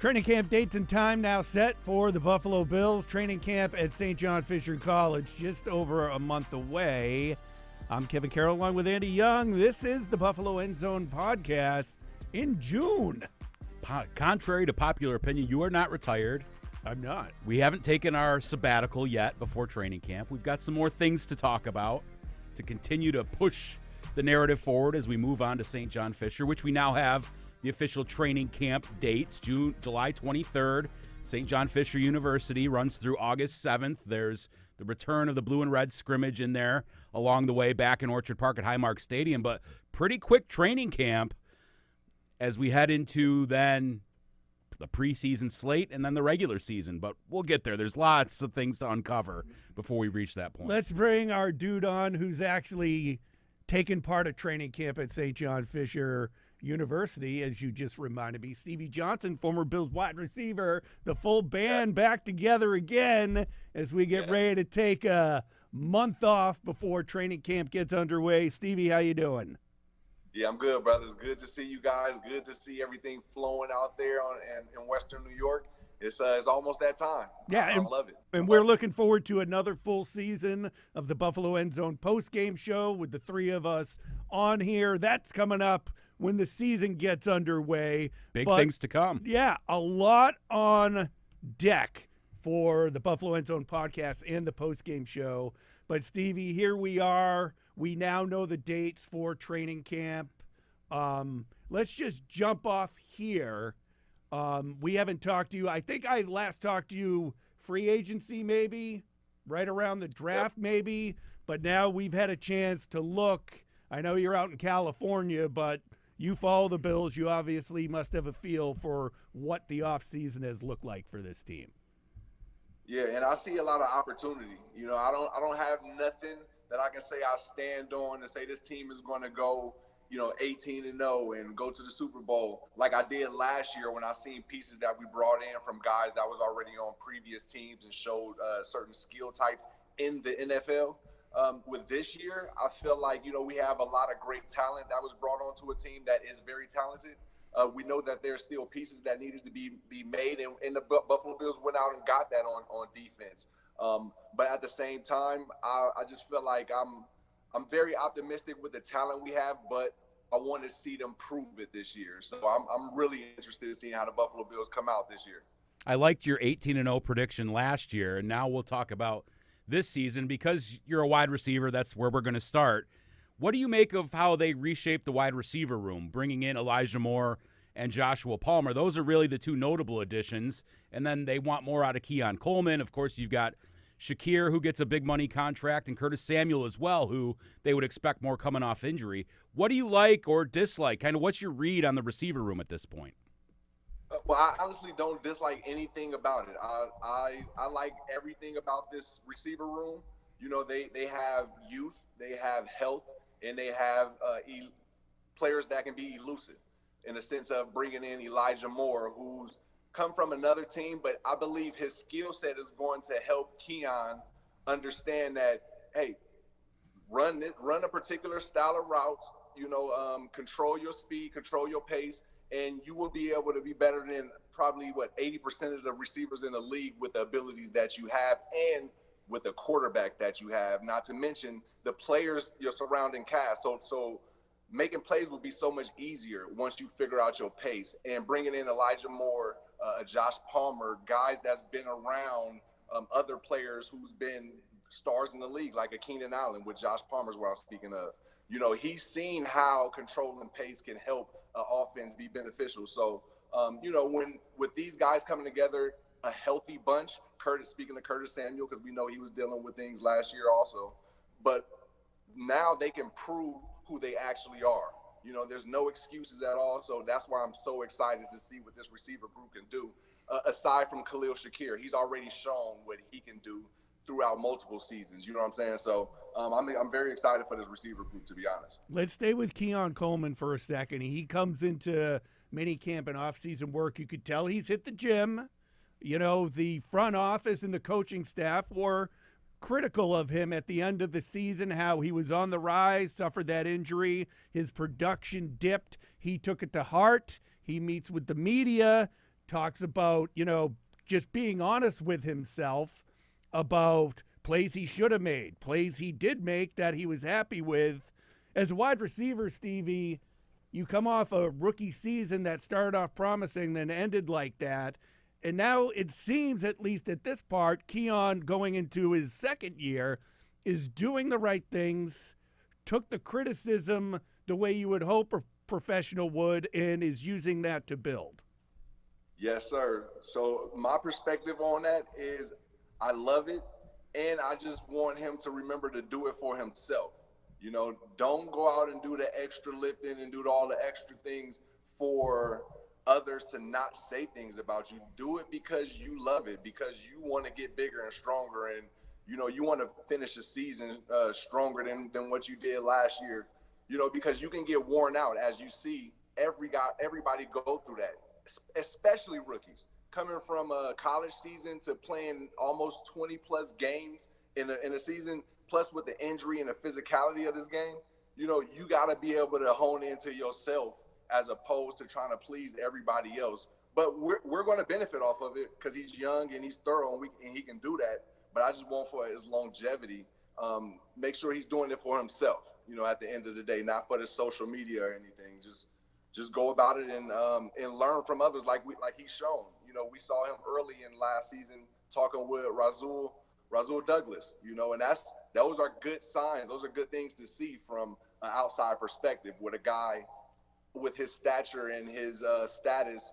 Training camp dates and time now set for the Buffalo Bills. Training camp at St. John Fisher College, just over a month away. I'm Kevin Carroll along with Andy Young. This is the Buffalo End Zone podcast in June. Contrary to popular opinion, you are not retired. I'm not. We haven't taken our sabbatical yet before training camp. We've got some more things to talk about to continue to push the narrative forward as we move on to St. John Fisher, which we now have the official training camp dates. July 23rd, St. John Fisher University runs through August 7th. There's the return of the blue and red scrimmage in there along the way back in Orchard Park at Highmark Stadium. But pretty quick training camp as we head into then the preseason slate and then the regular season. But we'll get there. There's lots of things to uncover before we reach that point. Let's bring our dude on who's actually taken part of training camp at St. John Fisher University, as you just reminded me. Stevie Johnson, former Bills wide receiver, the full band back together again as we get ready to take a month off before training camp gets underway. Stevie, how you doing? Yeah, I'm good, brother. It's good to see you guys. Good to see everything flowing out there in Western New York. It's almost that time. Yeah, I love it. And we're looking forward to another full season of the Buffalo End Zone post-game show with the three of us on here. That's coming up when the season gets underway. Big things to come. Yeah, a lot on deck for the Buffalo End Zone podcast and the post-game show. But, Stevie, here we are. We now know the dates for training camp. Let's just jump off here. We haven't talked to you. I think I last talked to you free agency maybe, right around the draft maybe. But now we've had a chance to look. I know you're out in California, but you follow the Bills. You obviously must have a feel for what the offseason has looked like for this team. Yeah, and I see a lot of opportunity. You know, I don't have nothing that I can say I stand on and say this team is going to go, 18-0 and go to the Super Bowl like I did last year when I seen pieces that we brought in from guys that was already on previous teams and showed certain skill types in the NFL. With this year, I feel like, we have a lot of great talent that was brought onto a team that is very talented. We know that there's still pieces that needed to be made, and the Buffalo Bills went out and got that on defense. But at the same time, I just feel like I'm very optimistic with the talent we have, but I want to see them prove it this year. So I'm really interested in seeing how the Buffalo Bills come out this year. I liked your 18-0 prediction last year, and now we'll talk about this season because you're a wide receiver. That's where we're going to start. What do you make of how they reshaped the wide receiver room, bringing in Elijah Moore and Joshua Palmer? Those are really the two notable additions. And then they want more out of Keon Coleman. Of course, you've got Shakir, who gets a big money contract, and Curtis Samuel as well, who they would expect more coming off injury. What do you like or dislike? Kind of what's your read on the receiver room at this point? Well, I honestly don't dislike anything about it. I like everything about this receiver room. They have youth, they have health, and they have players that can be elusive in the sense of bringing in Elijah Moore, who's come from another team, but I believe his skill set is going to help Keon understand that, hey, run a particular style of routes, control your speed, control your pace, and you will be able to be better than probably 80% of the receivers in the league with the abilities that you have and with the quarterback that you have, not to mention the players, your surrounding cast. So making plays will be so much easier once you figure out your pace, and bringing in Elijah Moore, Josh Palmer, guys that's been around other players who's been stars in the league, like a Keenan Allen with Josh Palmer's where I'm speaking of. He's seen how controlling pace can help offense be beneficial. So, when with these guys coming together, a healthy bunch, speaking of Curtis Samuel, because we know he was dealing with things last year also, but now they can prove who they actually are. There's no excuses at all. So that's why I'm so excited to see what this receiver group can do. Aside from Khalil Shakir, he's already shown what he can do throughout multiple seasons. You know what I'm saying? So I'm very excited for this receiver group, to be honest. Let's stay with Keon Coleman for a second. He comes into mini camp and off-season work. You could tell he's hit the gym. The front office and the coaching staff were critical of him at the end of the season, how he was on the rise, suffered that injury, his production dipped. He took it to heart. He meets with the media, talks about, just being honest with himself about plays he should have made, plays he did make that he was happy with. As a wide receiver, Stevie, you come off a rookie season that started off promising, then ended like that. And now it seems, at least at this part, Keon going into his second year is doing the right things, took the criticism the way you would hope a professional would, and is using that to build. Yes, sir. So my perspective on that is I love it, and I just want him to remember to do it for himself. Don't go out and do the extra lifting and do all the extra things for others to not say things about you. Do it because you love it, because you want to get bigger and stronger, and you want to finish the season stronger than what you did last year. Because you can get worn out, as you see everybody go through that, especially rookies coming from a college season to playing almost 20 plus games in a season, plus with the injury and the physicality of this game. You got to be able to hone into yourself as opposed to trying to please everybody else. But we're going to benefit off of it because he's young and he's thorough, and he can do that. But I just want for his longevity, make sure he's doing it for himself, at the end of the day, not for the social media or anything. Just go about it and learn from others like he's shown. We saw him early in last season talking with Rasul Douglas, and those are good signs. Those are good things to see from an outside perspective with a guy with his stature and his status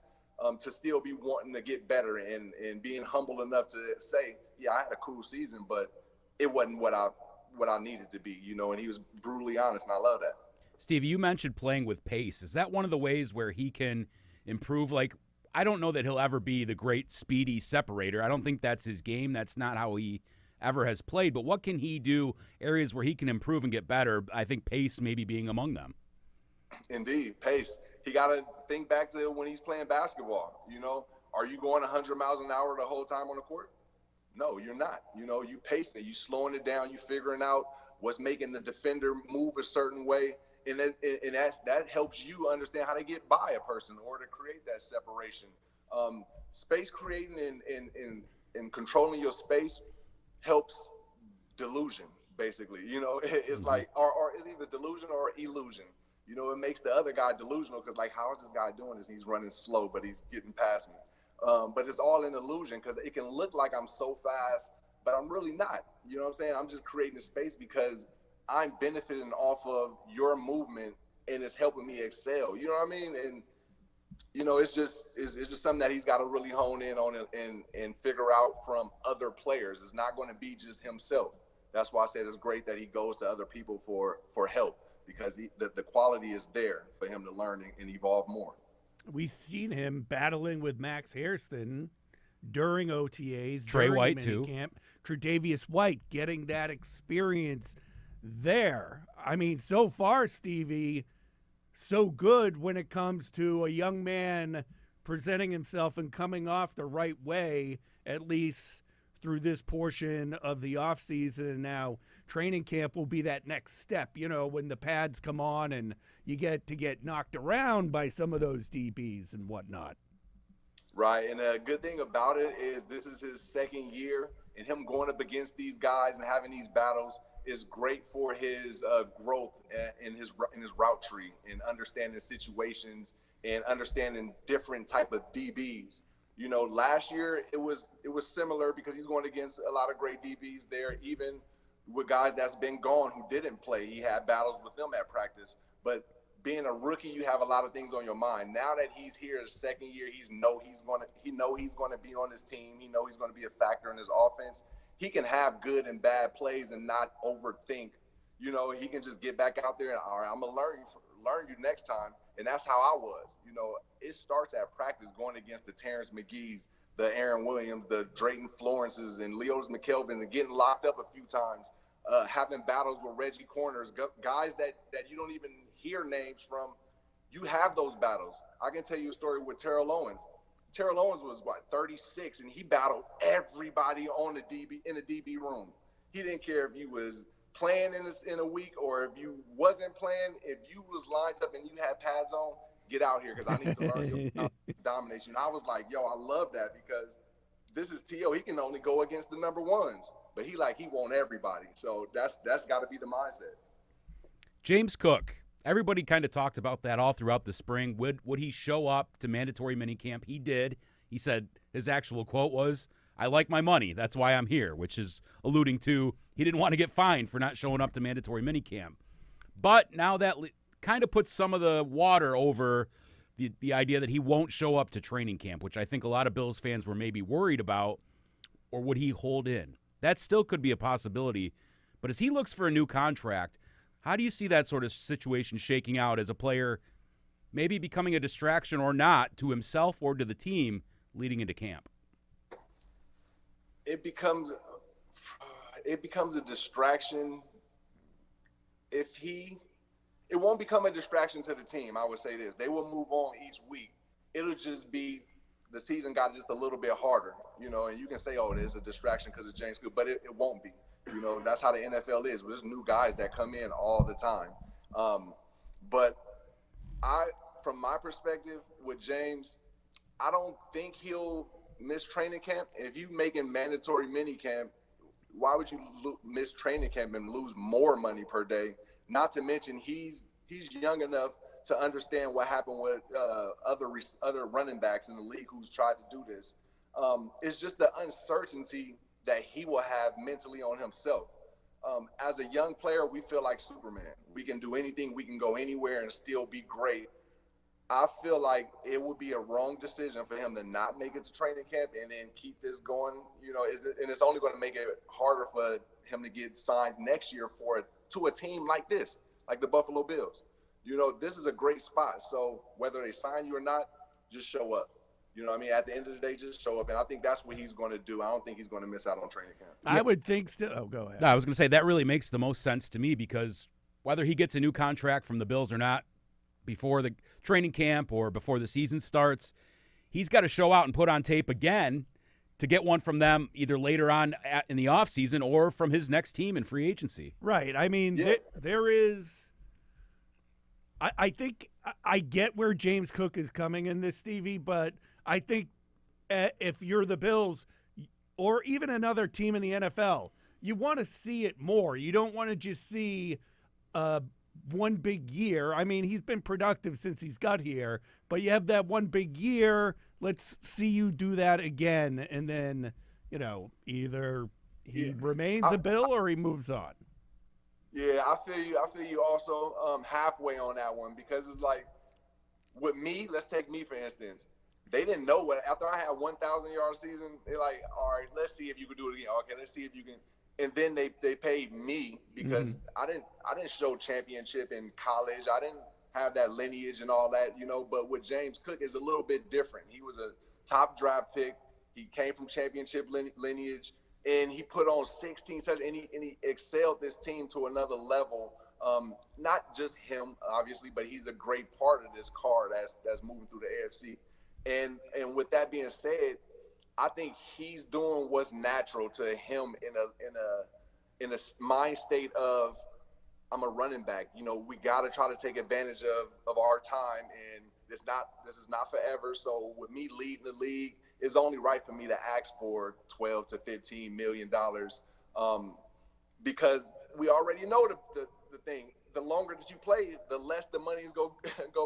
to still be wanting to get better and being humble enough to say, yeah, I had a cool season, but it wasn't what I needed to be, and he was brutally honest, and I love that. Steve, you mentioned playing with pace. Is that one of the ways where he can improve? Like, I don't know that he'll ever be the great speedy separator. I don't think that's his game. That's not how he ever has played. But what can he do, areas where he can improve and get better? I think pace maybe being among them. Indeed, pace. He got to think back to when he's playing basketball. Are you going 100 miles an hour the whole time on the court? No, you're not. You pacing it. You slowing it down. You figuring out what's making the defender move a certain way. And that helps you understand how to get by a person or to create that separation. Space creating and controlling your space helps delusion, basically. It's like, or it's either delusion or illusion. It makes the other guy delusional because, like, how is this guy doing this? He's running slow, but he's getting past me. But it's all an illusion because it can look like I'm so fast, but I'm really not. You know what I'm saying? I'm just creating a space because I'm benefiting off of your movement and it's helping me excel. You know what I mean? And, it's just something that he's got to really hone in on and figure out from other players. It's not going to be just himself. That's why I said it's great that he goes to other people for help because the quality is there for him to learn and evolve more. We've seen him battling with Max Hairston during OTAs, Trey during White too. Camp. Tre'Davious White getting that experience there. I mean, so far, Stevie, so good when it comes to a young man presenting himself and coming off the right way, at least through this portion of the offseason. And now training camp will be that next step, when the pads come on and you get to get knocked around by some of those DBs and whatnot. Right, and a good thing about it is this is his second year, and him going up against these guys and having these battles is great for his growth in his route tree and understanding situations and understanding different type of DBs. Last year it was similar because he's going against a lot of great DBs there, even with guys that's been gone who didn't play. He had battles with them at practice, but being a rookie, you have a lot of things on your mind. Now that he's here his second year, he's going to be on this team. He know he's going to be a factor in his offense. He can have good and bad plays and not overthink. He can just get back out there and, all right, I'm going to learn you next time. And that's how I was. It starts at practice going against the Terrence McGee's, the Aaron Williams, the Drayton Florence's, and Leo's McKelvin, and getting locked up a few times, having battles with Reggie Corners, guys that you don't even hear names from. You have those battles. I can tell you a story with Terrell Owens. Terrell Owens was 36, and he battled everybody on the DB in the DB room. He didn't care if you was playing in a week or if you wasn't playing. If you was lined up and you had pads on, get out here because I need to learn your domination. And I was like, yo, I love that because this is T.O. He can only go against the number ones, but he want everybody. So that's got to be the mindset. James Cook. Everybody kind of talked about that all throughout the spring. Would he show up to mandatory minicamp? He did. He said his actual quote was, "I like my money. That's why I'm here," which is alluding to he didn't want to get fined for not showing up to mandatory minicamp. But now that kind of puts some of the water over the idea that he won't show up to training camp, which I think a lot of Bills fans were maybe worried about, or would he hold in? That still could be a possibility. But as he looks for a new contract, how do you see that sort of situation shaking out as a player maybe becoming a distraction or not to himself or to the team leading into camp? It becomes a distraction it won't become a distraction to the team. I would say this. They will move on each week. It'll just be the season got just a little bit harder, and you can say, oh, there's a distraction because of James Cook, but it won't be. That's how the NFL is. There's new guys that come in all the time. But from my perspective with James, I don't think he'll miss training camp. If you making mandatory mini camp, why would you miss training camp and lose more money per day? Not to mention he's young enough to understand what happened with other running backs in the league who's tried to do this. It's just the uncertainty that he will have mentally on himself. As a young player, we feel like Superman. We can do anything. We can go anywhere and still be great. I feel like it would be a wrong decision for him to not make it to training camp and then keep this going, and it's only going to make it harder for him to get signed next year to a team like this, like the Buffalo Bills. This is a great spot. So whether they sign you or not, just show up. At the end of the day, just show up. And I think that's what he's going to do. I don't think he's going to miss out on training camp. I would think still. Oh, go ahead. No, I was going to say that really makes the most sense to me because whether he gets a new contract from the Bills or not before the training camp or before the season starts, he's got to show out and put on tape again to get one from them either later on in the offseason or from his next team in free agency. Right. I mean, yeah. there is – I think I get where James Cook is coming in this, Stevie, but I think if you're the Bills or even another team in the NFL, you want to see it more. You don't want to just see one big year. I mean, he's been productive since he's got here, but you have that one big year. Let's see you do that again, and then, either he remains a Bill or he moves on. Yeah, I feel you also halfway on that one because it's like with me, let's take me for instance. They didn't know what after I had 1,000-yard season, they're like, all right, let's see if you can do it again. Okay, let's see if you can. And then they paid me because I didn't show championship in college. I didn't have that lineage and all that, but with James Cook is a little bit different. He was a top draft pick. He came from championship lineage, and he put on 16 touchdowns, and he excelled this team to another level. Not just him, obviously, but he's a great part of this car that's moving through the AFC. And with that being said, I think he's doing what's natural to him in a mind state of I'm a running back. We got to try to take advantage of our time, and this is not forever. So with me leading the league, it's only right for me to ask for $12 to $15 million because we already know the thing. The longer that you play, the less the money is go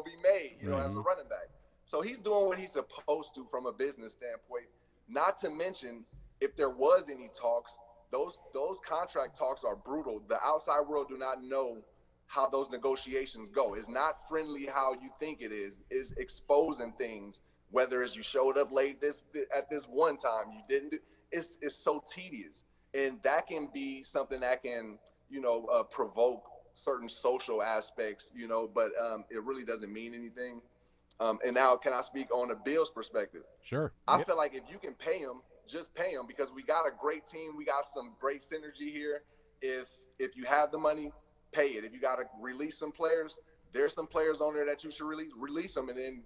be made, as a running back. So he's doing what he's supposed to from a business standpoint. Not to mention, if there was any talks, those contract talks are brutal. The outside world do not know how those negotiations go. It's not friendly how you think it is. It's exposing things, whether it's you showed up late at this one time, you didn't. It's so tedious. And that can be something that can, provoke certain social aspects, but it really doesn't mean anything. And now can I speak on a Bills perspective? Sure. I feel like if you can pay him, just pay him because we got a great team. We got some great synergy here. If you have the money, pay it. If you got to release some players, there's some players on there that you should release them and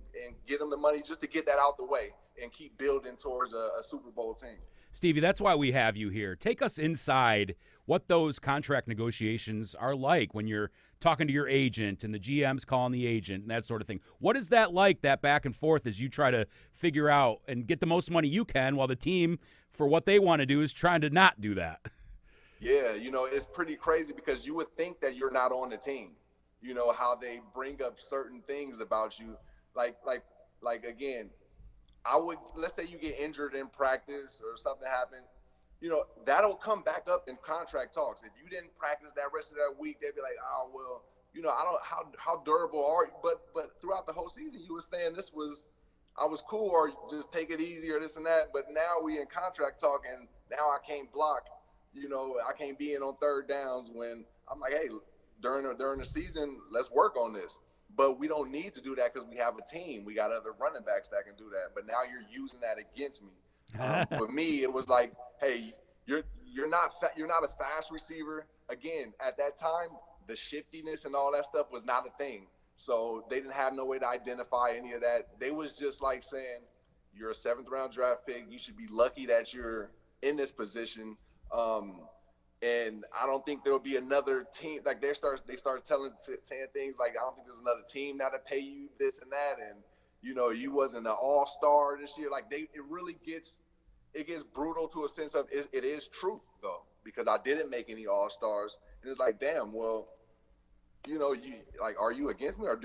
get them the money just to get that out the way and keep building towards a Super Bowl team. Stevie, that's why we have you here. Take us inside what those contract negotiations are like when you're talking to your agent and the GM's calling the agent and that sort of thing. What is that like, that back and forth, as you try to figure out and get the most money you can while the team, for what they want to do, is trying to not do that? Yeah, it's pretty crazy because you would think that you're not on the team. How they bring up certain things about you. Like again, let's say you get injured in practice or something happened, that'll come back up in contract talks. If you didn't practice that rest of that week, they'd be like, oh, well, I don't, how durable are you? But throughout the whole season, you were saying I was cool, or just take it easy, or this and that. But now we in contract talk, and now I can't block, I can't be in on third downs when I'm like, hey, during the season, let's work on this. But we don't need to do that because we have a team. We got other running backs that can do that. But now you're using that against me. For me, it was like, hey, you're not a fast receiver. Again, at that time, the shiftiness and all that stuff was not a thing. So they didn't have no way to identify any of that. They was just like saying, you're a 7th round draft pick. You should be lucky that you're in this position. And I don't think there'll be another team. Like they start saying things like, I don't think there's another team that'll pay you this and that. And, you wasn't an all-star this year. Like it really gets brutal to a sense of it is truth though, because I didn't make any all-stars. And it's like, damn, well, are you against me or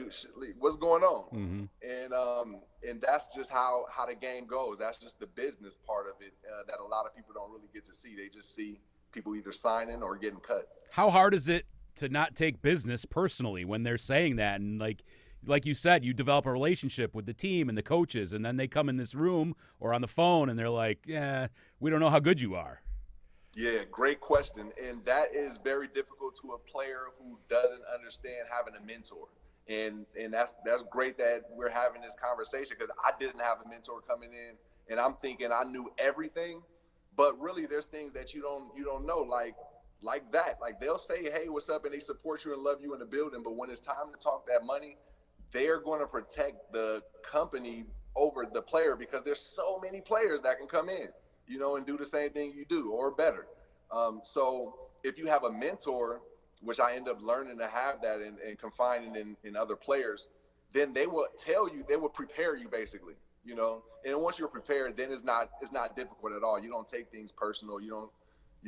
what's going on? Mm-hmm. And that's just how the game goes. That's just the business part of it that a lot of people don't really get to see. They just see people either signing or getting cut. How hard is it to not take business personally when they're saying that? And like you said, you develop a relationship with the team and the coaches, and then they come in this room or on the phone and they're like, yeah, we don't know how good you are. Yeah, great question. And that is very difficult to a player who doesn't understand having a mentor. And that's great that we're having this conversation, because I didn't have a mentor coming in and I'm thinking I knew everything. But really, there's things that you don't know, like that. Like they'll say, hey, what's up? And they support you and love you in the building. But when it's time to talk that money, they're going to protect the company over the player, because there's so many players that can come in, and do the same thing you do or better. So if you have a mentor, which I end up learning to have that and confining in other players, then they will tell you, they will prepare you basically. And once you're prepared, then it's not difficult at all. You don't take things personal. You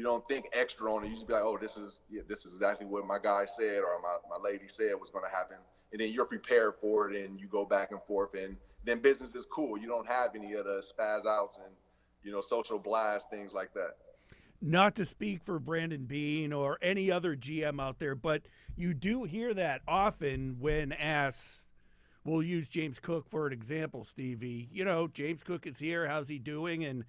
don't think extra on it. You just be like, oh, this is exactly what my guy said or my lady said was going to happen. And then you're prepared for it, and you go back and forth, and then business is cool. You don't have any of the spaz outs and, social blast, things like that. Not to speak for Brandon Beane or any other GM out there, but you do hear that often when asked. We'll use James Cook for an example, Stevie. James Cook is here. How's he doing? And,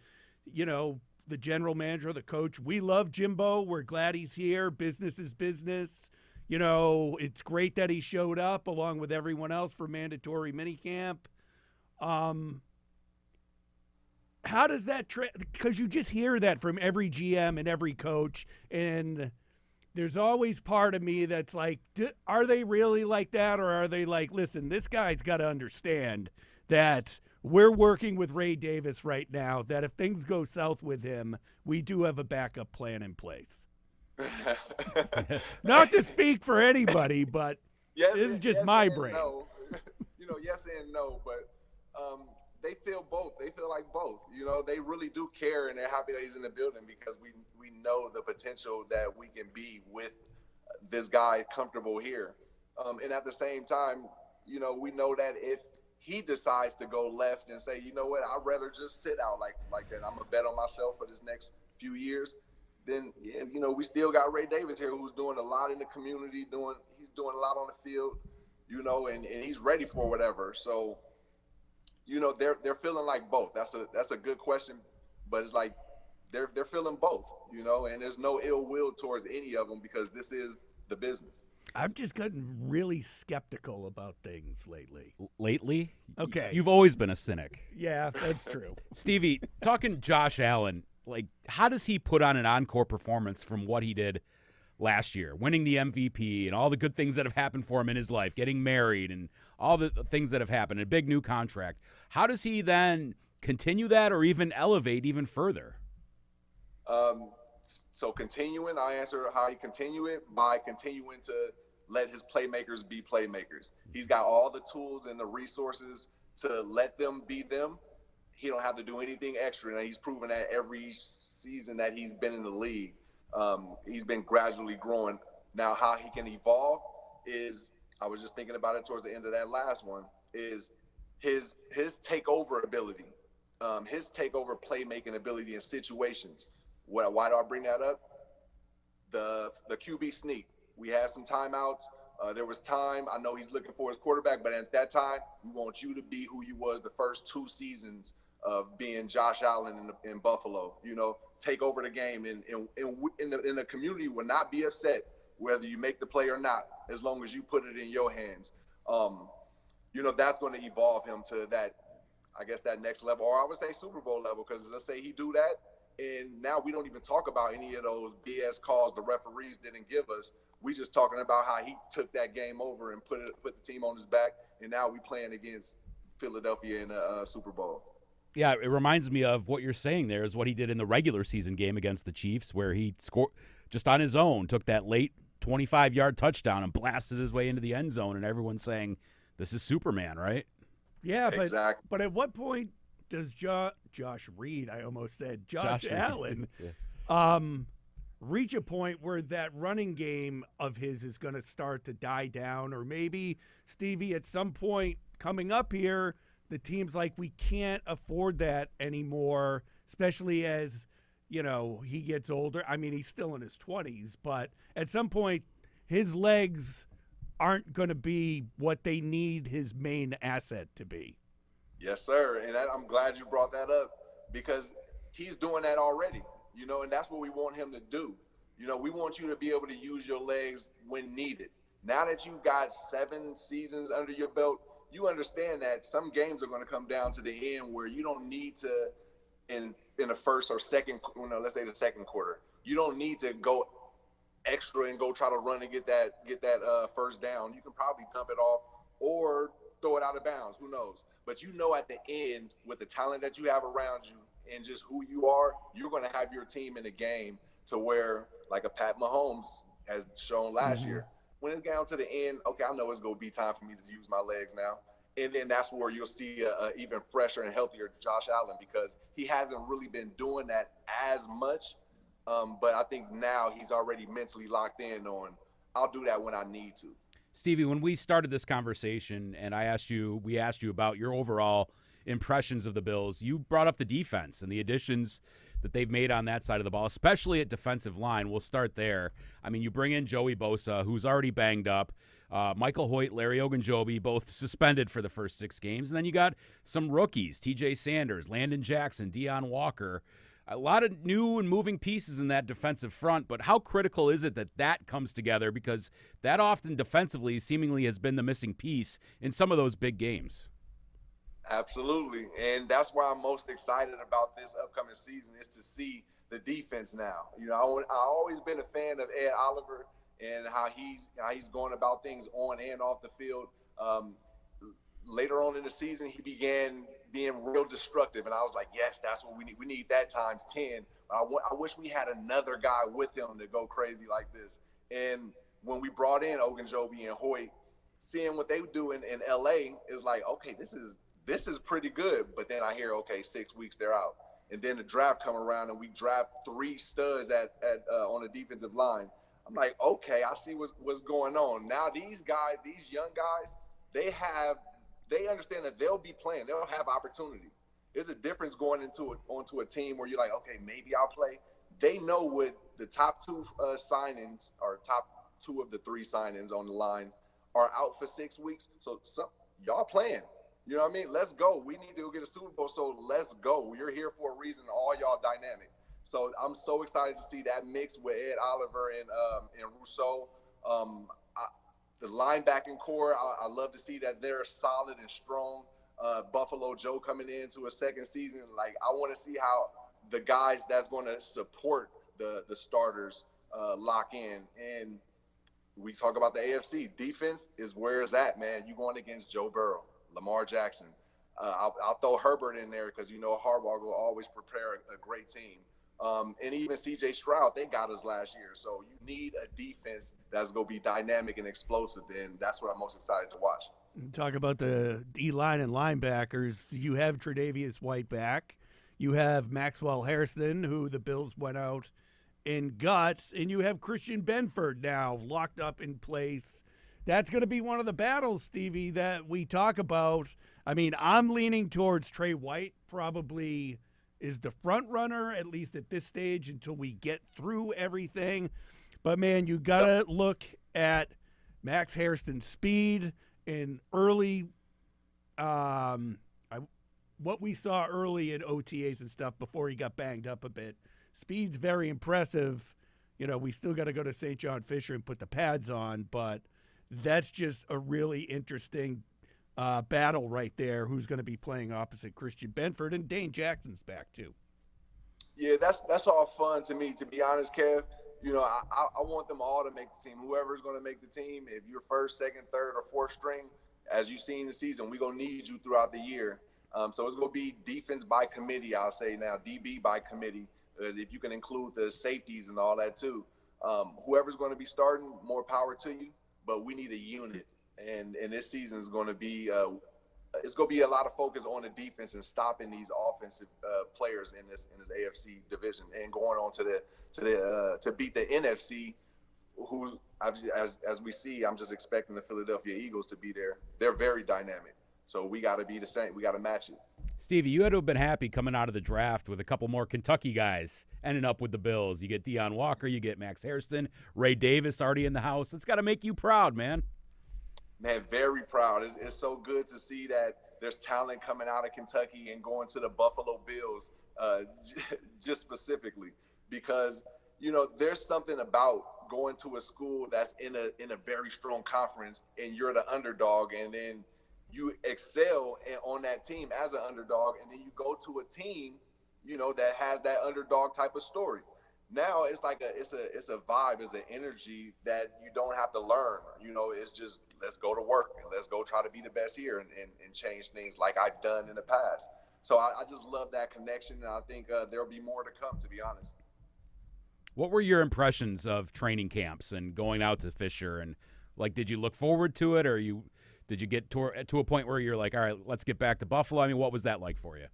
the general manager, the coach, we love Jimbo. We're glad he's here. Business is business. It's great that he showed up along with everyone else for mandatory minicamp. How does that because you just hear that from every GM and every coach, and there's always part of me that's like, are they really like that? Or are they like, listen, this guy's got to understand that we're working with Ray Davis right now, that if things go south with him, we do have a backup plan in place. Not to speak for anybody, but this is just my brain. No. Yes and no, but they feel both. They feel like both. They really do care, and they're happy that he's in the building, because we know the potential that we can be with this guy comfortable here. And at the same time, we know that if he decides to go left and say, you know what, I'd rather just sit out like that, I'm going to bet on myself for this next few years, then, yeah, we still got Ray Davis here, who's doing a lot in the community, he's doing a lot on the field, and he's ready for whatever. So, they're feeling like both. That's a good question, but it's like they're feeling both, and there's no ill will towards any of them, because this is the business. I've just gotten really skeptical about things lately. Lately? Okay. You've always been a cynic. Yeah, that's true. Stevie, talking Josh Allen, how does he put on an encore performance from what he did last year, winning the MVP and all the good things that have happened for him in his life, getting married and all the things that have happened, a big new contract? How does he then continue that or even elevate even further? So continuing, I answer how you continue it by continuing to let his playmakers be playmakers. He's got all the tools and the resources to let them be them. He don't have to do anything extra, and he's proven that every season that he's been in the league. He's been gradually growing. Now, how he can evolve is, I was just thinking about it towards the end of that last one, is his takeover ability, his takeover playmaking ability in situations. Why do I bring that up? The QB sneak. We had some timeouts. There was time. I know he's looking for his quarterback, but at that time, we want you to be who you was the first 2 seasons of being Josh Allen in Buffalo. You know, take over the game, and in the community will not be upset whether you make the play or not, as long as you put it in your hands. You know, that's going to evolve him to that, I guess, that next level, or I would say Super Bowl level, because let's say he do that, and now we don't even talk about any of those BS calls the referees didn't give us. We just talking about how he took that game over and put the team on his back, and now we playing against Philadelphia in a Super Bowl. Yeah, it reminds me of what you're saying there is what he did in the regular season game against the Chiefs, where he scored just on his own, took that late 25-yard touchdown and blasted his way into the end zone, and everyone's saying, this is Superman, right? Yeah, Exactly. but at what point does Josh Reed, I almost said, Josh Allen, yeah. Reach a point where that running game of his is going to start to die down? Or maybe, Stevie, at some point coming up here, the team's like, we can't afford that anymore, especially as, you know, he gets older. I mean, he's still in his 20s, but at some point, his legs aren't going to be what they need his main asset to be. Yes, sir. And I'm glad you brought that up, because he's doing that already, you know, and that's what we want him to do. You know, we want you to be able to use your legs when needed. Now that you've got 7 seasons under your belt, you understand that some games are going to come down to the end where you don't need to, in the first or second, you know, let's say the second quarter, you don't need to go extra and go try to run and get that first down. You can probably dump it off or throw it out of bounds. Who knows? But you know, at the end, with the talent that you have around you and just who you are, you're going to have your team in a game to where, like a Pat Mahomes has shown last year, when it's down to the end, okay, I know it's going to be time for me to use my legs now. And then that's where you'll see a even fresher and healthier Josh Allen, because he hasn't really been doing that as much. But I think now he's already mentally locked in on, I'll do that when I need to. Stevie, when we started this conversation and we asked you about your overall impressions of the Bills, you brought up the defense and the additions that they've made on that side of the ball, especially at defensive line. We'll start there. I mean, you bring in Joey Bosa, who's already banged up, Michael Hoyt, Larry Ogunjobi, both suspended for the first 6 games. And then you got some rookies, TJ Sanders, Landon Jackson, Deion Walker. A lot of new and moving pieces in that defensive front, but how critical is it that comes together? Because that often defensively seemingly has been the missing piece in some of those big games. Absolutely. And that's why I'm most excited about this upcoming season, is to see the defense now. You know, I've always been a fan of Ed Oliver and how he's going about things on and off the field. Later on in the season, he began being real destructive, and I was like, yes, that's what we need. We need that times 10. I wish we had another guy with him to go crazy like this. And when we brought in Ogunjobi and Hoyt, seeing what they do in LA is like, okay, this is pretty good. But then I hear, okay, 6 weeks they're out, and then the draft come around and we draft 3 studs on the defensive line. I'm like, okay, I see what's going on. Now these guys, these young guys, they understand that they'll be playing. They'll have opportunity. There's a difference going onto a team where you're like, okay, maybe I'll play. They know what the top 2 signings, or top 2 of the 3 signings on the line, are out for 6 weeks. So y'all playing. You know what I mean? Let's go. We need to go get a Super Bowl, so let's go. You're here for a reason. All y'all dynamic. So I'm so excited to see that mix with Ed Oliver and Rousseau. The linebacking core, I love to see that they're solid and strong. Buffalo Joe coming into a second season. Like, I want to see how the guys that's going to support the starters lock in. And we talk about the AFC. Defense is where it's at, man. You going against Joe Burrow, Lamar Jackson. I'll throw Herbert in there because, you know, Harbaugh will always prepare a great team. And even C.J. Stroud, they got us last year. So you need a defense that's going to be dynamic and explosive, and that's what I'm most excited to watch. Talk about the D-line and linebackers. You have Tre'Davious White back. You have Maxwell Harrison, who the Bills went out and got. And you have Christian Benford now locked up in place. That's going to be one of the battles, Stevie, that we talk about. I mean, I'm leaning towards Trey White probably is the front runner, at least at this stage, until we get through everything. But, man, you got to look at Max Harrison's speed and early what we saw early in OTAs and stuff before he got banged up a bit. Speed's very impressive. You know, we still got to go to St. John Fisher and put the pads on, but that's just a really interesting battle right there. Who's going to be playing opposite Christian Benford, and Dane Jackson's back too. Yeah, that's all fun to me, to be honest, Kev. You know, I want them all to make the team. Whoever's going to make the team, if you're first, second, third, or fourth string, as you see in the season, we're going to need you throughout the year. So it's going to be defense by committee, I'll say now, DB by committee, because if you can include the safeties and all that too. Whoever's going to be starting, more power to you, but we need a unit. And this season is going to be it's going to be a lot of focus on the defense and stopping these offensive players in this AFC division and going on to beat the NFC, who as we see, I'm just expecting the Philadelphia Eagles to be there. They're very dynamic, so we got to be the same. We got to match it. Stevie, you had to have been happy coming out of the draft with a couple more Kentucky guys ending up with the Bills. You get Deion Walker, you get Max Harrison, Ray Davis already in the house. It's got to make you proud, man. Man, very proud. It's so good to see that there's talent coming out of Kentucky and going to the Buffalo Bills, just specifically because, you know, there's something about going to a school that's in a very strong conference and you're the underdog, and then you excel on that team as an underdog, and then you go to a team, you know, that has that underdog type of story. Now it's like it's a vibe, it's an energy that you don't have to learn. You know, it's just let's go to work and let's go try to be the best here and change things like I've done in the past. So I just love that connection, and I think there'll be more to come, to be honest. What were your impressions of training camps and going out to Fisher? And, like, did you look forward to it, or did you get to a point where you're like, all right, let's get back to Buffalo? I mean, what was that like for you?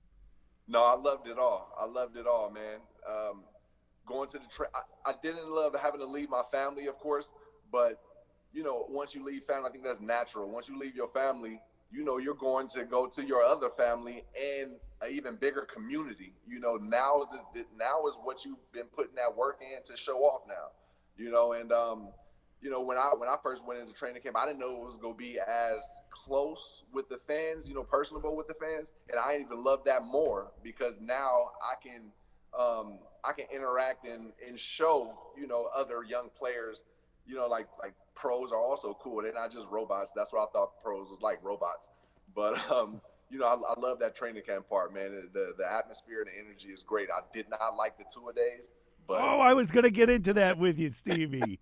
No, I loved it all. I loved it all, man. Going to the I didn't love having to leave my family, of course, but, you know, once you leave family, I think that's natural. Once you leave your family, you know, you're going to go to your other family and an even bigger community. You know, now is what you've been putting that work in to show off now, you know. And, you know, when I first went into training camp, I didn't know it was going to be as close with the fans, you know, personable with the fans. And I even love that more because now I can interact and show, you know, other young players, you know, like pros are also cool. They're not just robots. That's what I thought pros was like, robots. But, you know, I love that training camp part, man. The atmosphere and the energy is great. I did not like the two-a-days. But I was going to get into that with you, Stevie.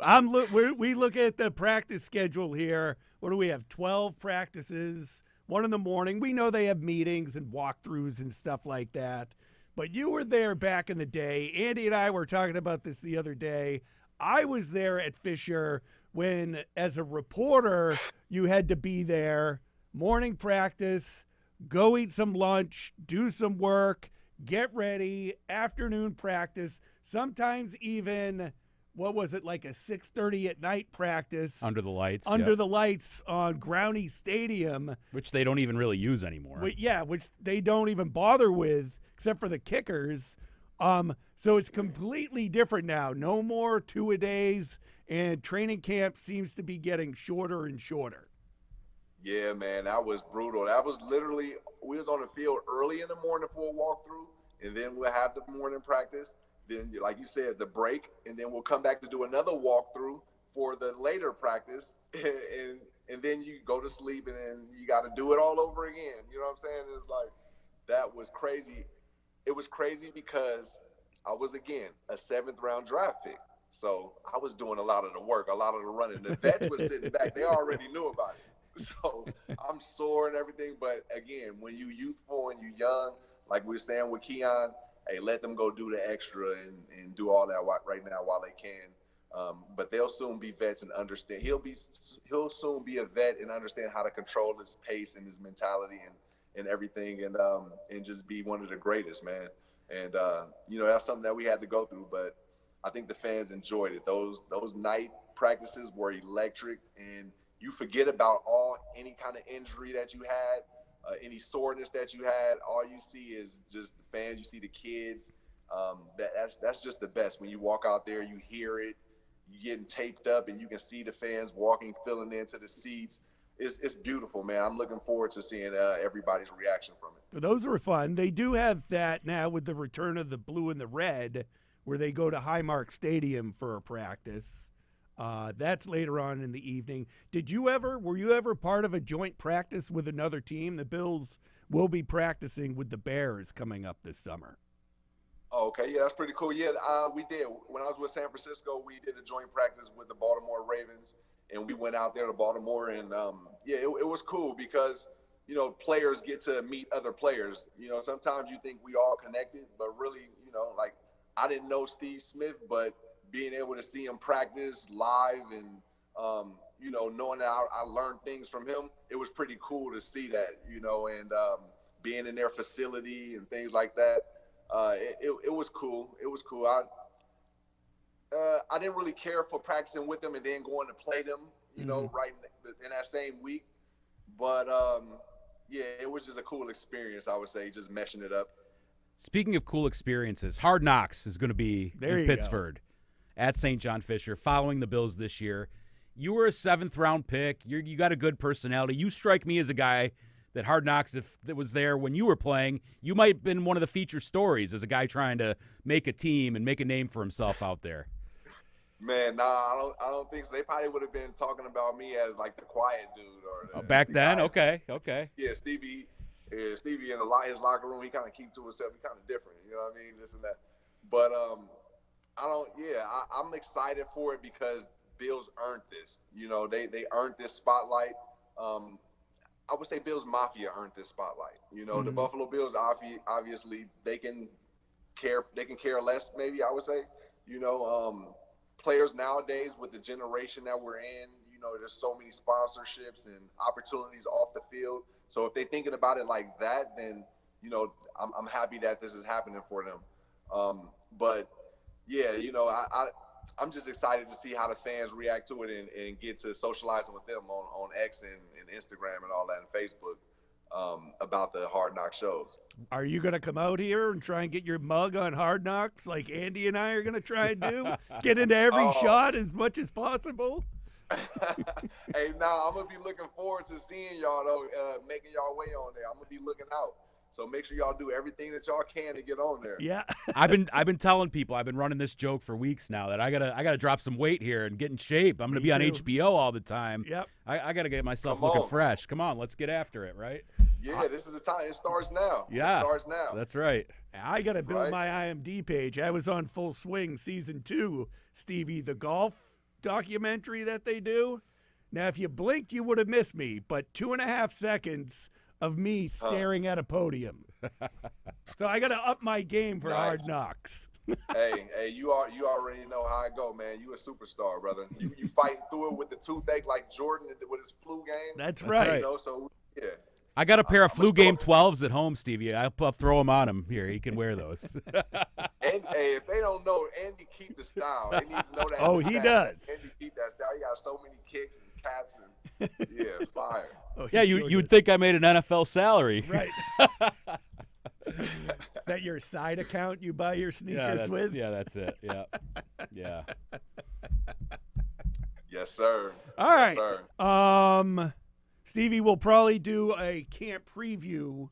We look at the practice schedule here. What do we have? 12 practices, 1 in the morning. We know they have meetings and walkthroughs and stuff like that. But you were there back in the day. Andy and I were talking about this the other day. I was there at Fisher when, as a reporter, you had to be there, morning practice, go eat some lunch, do some work, get ready, afternoon practice, sometimes even, what was it, like a 6:30 at night practice. Under the lights. Under the lights on Groundy Stadium. Which they don't even really use anymore. Which they don't even bother with, except for the kickers. So it's completely different now. No more two-a-days, and training camp seems to be getting shorter and shorter. Yeah, man, that was brutal. That was literally, we was on the field early in the morning for a walkthrough, and then we'll have the morning practice. Then, like you said, the break, and then we'll come back to do another walkthrough for the later practice, and then you go to sleep, and then you got to do it all over again. You know what I'm saying? It's like, that was crazy. It was crazy because I was, again, a 7th-round draft pick. So I was doing a lot of the work, a lot of the running. The vets were sitting back. They already knew about it. So I'm sore and everything. But, again, when you youthful and you young, like we were saying with Keon, hey, let them go do the extra and do all that right now while they can. But they'll soon be vets and understand. He'll soon be a vet and understand how to control his pace and his mentality and everything, and just be one of the greatest, man. And that's something that we had to go through, but I think the fans enjoyed it. Those night practices were electric, and you forget about any kind of injury that you had, any soreness that you had. All you see is just the fans. You see the kids. That's just the best. When you walk out there, you hear it. You're getting taped up, and you can see the fans walking, filling into the seats. It's beautiful, man. I'm looking forward to seeing everybody's reaction from it. Those were fun. They do have that now with the return of the blue and the red, where they go to Highmark Stadium for a practice. That's later on in the evening. Were you ever part of a joint practice with another team? The Bills will be practicing with the Bears coming up this summer. Oh, okay, yeah, that's pretty cool. Yeah, we did. When I was with San Francisco, we did a joint practice with the Baltimore Ravens, and we went out there to Baltimore, and it was cool because players get to meet other players. Sometimes you think we all connected, but really, like I didn't know Steve Smith, but being able to see him practice live and knowing that I learned things from him, it was pretty cool to see that, and being in their facility and things like that. It was cool. It was cool. I didn't really care for practicing with them and then going to play them, right in that same week. But it was just a cool experience, I would say, just meshing it up. Speaking of cool experiences, Hard Knocks is going to be in Pittsburgh at St. John Fisher following the Bills this year. You were a 7th-round pick. You got a good personality. You strike me as a guy that Hard Knocks, if it was there when you were playing, you might have been one of the feature stories as a guy trying to make a team and make a name for himself out there. Man, nah, I don't think so. They probably would have been talking about me as like the quiet dude or back then. Guys. Okay. Yeah, Stevie in his locker room, he kind of keep to himself. He kind of different, you know what I mean? This and that. But I'm excited for it because Bills earned this. They earned this spotlight. I would say Bills Mafia earned this spotlight. The Buffalo Bills, obviously, they can care less, maybe, I would say. Players nowadays with the generation that we're in, there's so many sponsorships and opportunities off the field. So if they're thinking about it like that, then, I'm happy that this is happening for them. But, yeah, I'm just excited to see how the fans react to it and get to socializing with them on X and Instagram and all that and Facebook about the Hard Knock shows. Are you going to come out here and try and get your mug on Hard Knocks like Andy and I are going to try and do? Get into every shot as much as possible? Hey, I'm going to be looking forward to seeing y'all, though, making y'all way on there. I'm going to be looking out. So make sure y'all do everything that y'all can to get on there. Yeah. I've been telling people, I've been running this joke for weeks now that I gotta drop some weight here and get in shape. I'm gonna be on HBO all the time. Yep. I gotta get myself looking fresh. Come on, let's get after it, right? Yeah, this is the time. It starts now. Yeah. It starts now. That's right. I gotta build my IMDb page. I was on Full Swing season 2, Stevie, the golf documentary that they do. Now, if you blinked, you would have missed me, but 2.5 seconds of me staring at a podium. So I got to up my game for Hard Knocks. hey, you already know how I go, man. You a superstar, brother. You fighting through it with the toothache like Jordan with his flu game. That's right. So, yeah. I got a pair of flu game 12s at home, Stevie. I'll throw them on him here. He can wear those. And if they don't know, Andy keep the style. They need to know that. Oh, he does. Andy keep that style. He got so many kicks and caps and fire. Oh, yeah, you'd think I made an NFL salary. Right. Is that your side account you buy your sneakers with? Yeah, that's it. Yeah. Yes, sir. All right. Yes, sir. Stevie will probably do a camp preview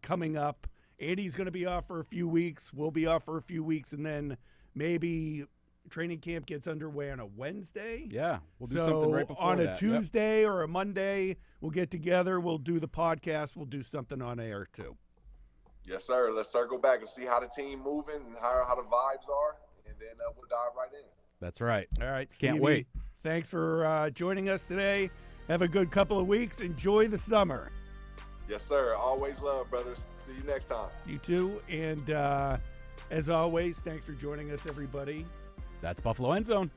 coming up. Andy's going to be off for a few weeks. We'll be off for a few weeks, and then maybe training camp gets underway on a Wednesday. Yeah, we'll do something right before on that. a Tuesday or a Monday, we'll get together. We'll do the podcast. We'll do something on air too. Yes, sir. Let's circle back and see how the team moving and how the vibes are, and then we'll dive right in. That's right. All right, Can't Stevie, wait. Thanks for joining us today. Have a good couple of weeks. Enjoy the summer. Yes, sir. Always love, brothers. See you next time. You too. And as always, thanks for joining us, everybody. That's Buffalo End Zone.